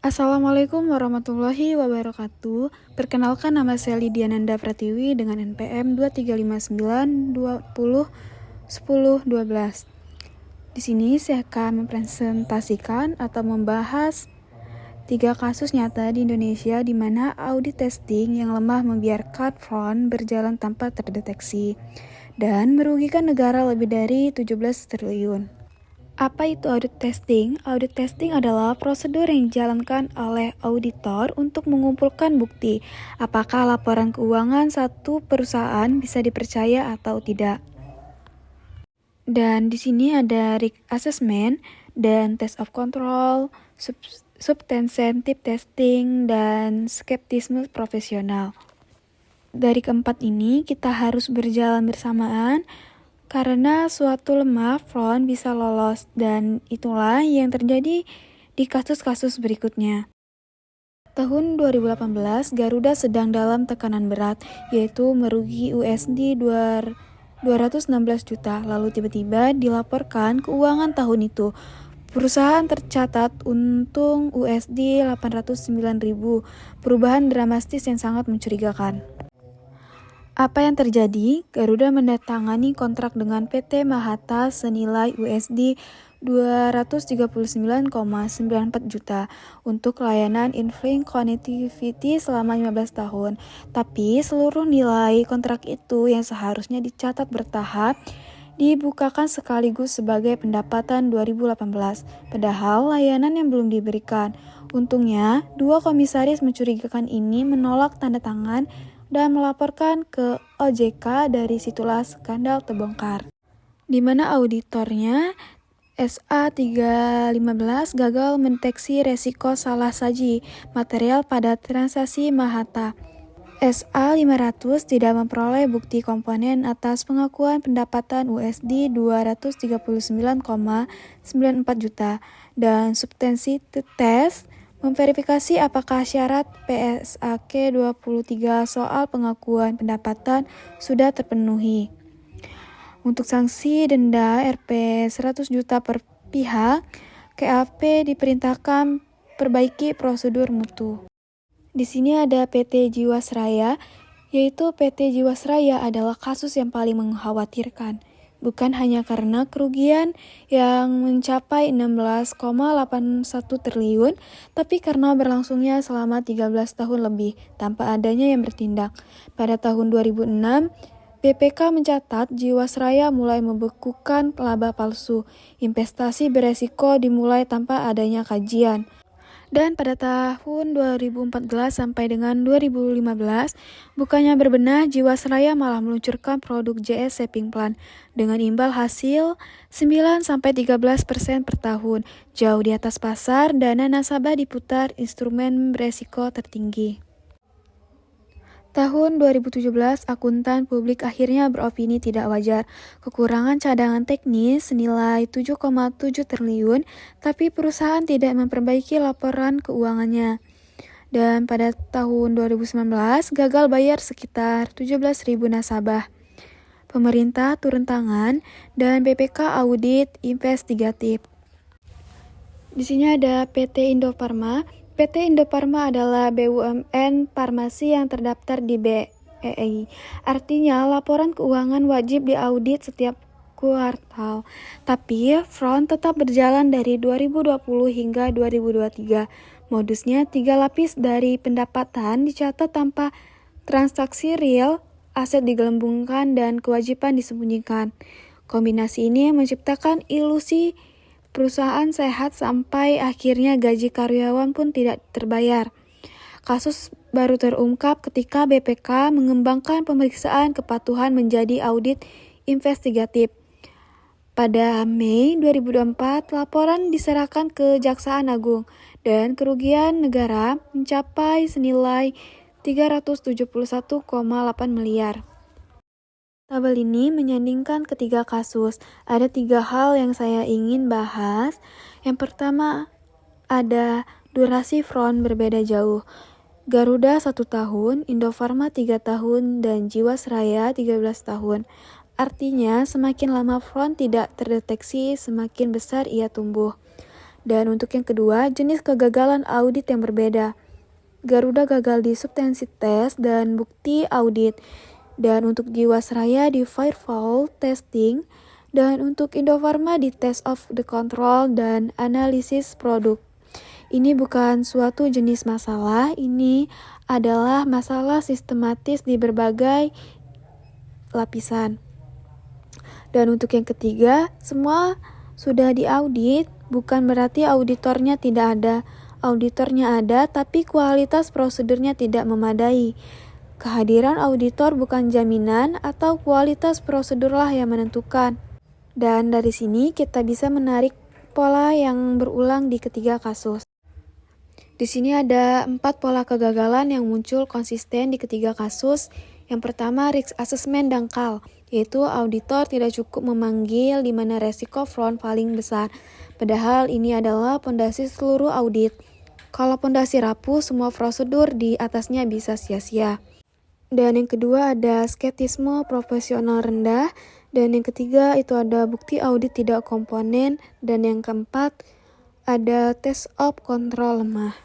Assalamualaikum warahmatullahi wabarakatuh. Perkenalkan, nama saya Lydia Nanda Pratiwi dengan NPM 2359201012. Di sini saya akan mempresentasikan atau membahas 3 kasus nyata di Indonesia di mana audit testing yang lemah membiarkan fraud berjalan tanpa terdeteksi dan merugikan negara lebih dari 17 triliun. Apa itu audit testing? Audit testing adalah prosedur yang dijalankan oleh auditor untuk mengumpulkan bukti apakah laporan keuangan satu perusahaan bisa dipercaya atau tidak. Dan di sini ada risk assessment dan test of control, substantive testing, dan skeptisme profesional. Dari keempat ini kita harus berjalan bersamaan karena suatu lemah fraud bisa lolos, dan itulah yang terjadi di kasus-kasus berikutnya. Tahun 2018, Garuda sedang dalam tekanan berat, yaitu merugi USD 216 juta. Lalu tiba-tiba dilaporkan keuangan tahun itu. Perusahaan tercatat untung USD 809.000, perubahan dramatis yang sangat mencurigakan. Apa yang terjadi? Garuda menandatangani kontrak dengan PT Mahata senilai USD 239,94 juta untuk layanan in-flight connectivity selama 15 tahun. Tapi seluruh nilai kontrak itu yang seharusnya dicatat bertahap dibukakan sekaligus sebagai pendapatan 2018, padahal layanan yang belum diberikan. Untungnya, dua komisaris mencurigakan ini menolak tanda tangan dan melaporkan ke OJK. Dari situlah skandal terbongkar, di mana auditornya SA315 gagal mendeteksi resiko salah saji material pada transaksi Mahata. SA500 tidak memperoleh bukti komponen atas pengakuan pendapatan USD 239,94 juta, dan substansi test memverifikasi apakah syarat PSAK 23 soal pengakuan pendapatan sudah terpenuhi. Untuk sanksi denda Rp 100 juta per pihak, KAP diperintahkan perbaiki prosedur mutu. Di sini ada PT Jiwasraya, yaitu PT Jiwasraya adalah kasus yang paling mengkhawatirkan. Bukan hanya karena kerugian yang mencapai 16,81 triliun, tapi karena berlangsungnya selama 13 tahun lebih tanpa adanya yang bertindak. Pada tahun 2006, BPK mencatat Jiwasraya mulai membekukan laba palsu. Investasi beresiko dimulai tanpa adanya kajian. Dan pada tahun 2014 sampai dengan 2015, bukannya berbenah, Jiwasraya malah meluncurkan produk JS Saving Plan dengan imbal hasil 9-13% per tahun, jauh di atas pasar. Dana nasabah diputar instrumen beresiko tertinggi. Tahun 2017, akuntan publik akhirnya beropini tidak wajar. Kekurangan cadangan teknis senilai 7,7 triliun, tapi perusahaan tidak memperbaiki laporan keuangannya. Dan pada tahun 2019, gagal bayar sekitar 17.000 nasabah. Pemerintah turun tangan dan BPK audit investigatif. Di sini ada PT Indofarma. PT Indofarma adalah BUMN farmasi yang terdaftar di BEI. Artinya laporan keuangan wajib diaudit setiap kuartal. Tapi front tetap berjalan dari 2020 hingga 2023. Modusnya 3 lapis dari pendapatan dicatat tanpa transaksi real, aset digelembungkan, dan kewajiban disembunyikan. Kombinasi ini menciptakan ilusi perusahaan sehat sampai akhirnya gaji karyawan pun tidak terbayar. Kasus baru terungkap ketika BPK mengembangkan pemeriksaan kepatuhan menjadi audit investigatif. Pada Mei 2024, laporan diserahkan ke Kejaksaan Agung dan kerugian negara mencapai senilai 371,8 miliar. Tabel ini menyandingkan ketiga kasus. Ada 3 hal yang saya ingin bahas. Yang pertama, ada durasi front berbeda jauh. Garuda 1 tahun, Indofarma 3 tahun, dan Jiwasraya 13 tahun. Artinya, semakin lama front tidak terdeteksi, semakin besar ia tumbuh. Dan untuk yang kedua, jenis kegagalan audit yang berbeda. Garuda gagal di substansi tes dan bukti audit. Dan untuk Jiwasraya di firewall testing. Dan untuk Indofarma di test of the control dan analisis produk. Ini bukan suatu jenis masalah, ini adalah masalah sistematis di berbagai lapisan. Dan untuk yang ketiga, semua sudah diaudit, bukan berarti auditornya tidak ada. Auditornya ada, tapi kualitas prosedurnya tidak memadai. Kehadiran auditor bukan jaminan atau kualitas prosedurlah yang menentukan. Dan dari sini kita bisa menarik pola yang berulang di ketiga kasus. Di sini ada 4 pola kegagalan yang muncul konsisten di ketiga kasus. Yang pertama, risk assessment dangkal, yaitu auditor tidak cukup memanggil di mana resiko fraud paling besar. Padahal ini adalah pondasi seluruh audit. Kalau pondasi rapuh, semua prosedur di atasnya bisa sia-sia. Dan yang kedua ada skeptisme profesional rendah. Dan yang ketiga itu ada bukti audit tidak komponen. Dan yang keempat ada test of control lemah.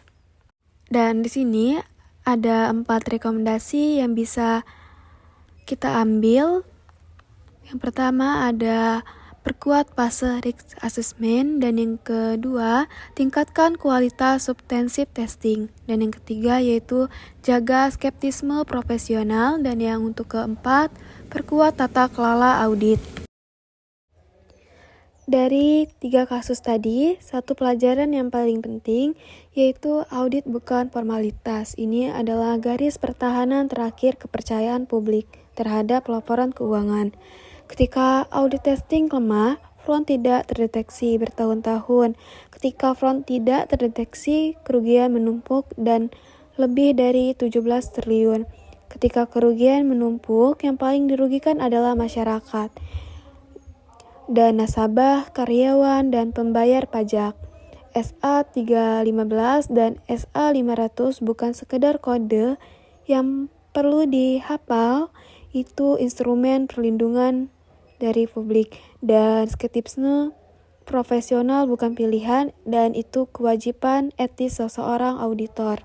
Dan di sini ada 4 rekomendasi yang bisa kita ambil. Yang pertama ada perkuat fase risk assessment, dan yang kedua tingkatkan kualitas substantive testing, dan yang ketiga yaitu jaga skeptisme profesional, dan yang untuk keempat perkuat tata kelola audit. Dari 3 kasus tadi, satu pelajaran yang paling penting yaitu audit bukan formalitas. Ini adalah garis pertahanan terakhir kepercayaan publik terhadap laporan keuangan. Ketika audit testing lemah, fraud tidak terdeteksi bertahun-tahun. Ketika fraud tidak terdeteksi, kerugian menumpuk dan lebih dari 17 triliun. Ketika kerugian menumpuk, yang paling dirugikan adalah masyarakat dan nasabah, karyawan, dan pembayar pajak. SA 315 dan SA 500 bukan sekedar kode yang perlu dihafal, itu instrumen perlindungan dari publik. Dan skeptisme profesional bukan pilihan, dan itu kewajiban etis seseorang auditor.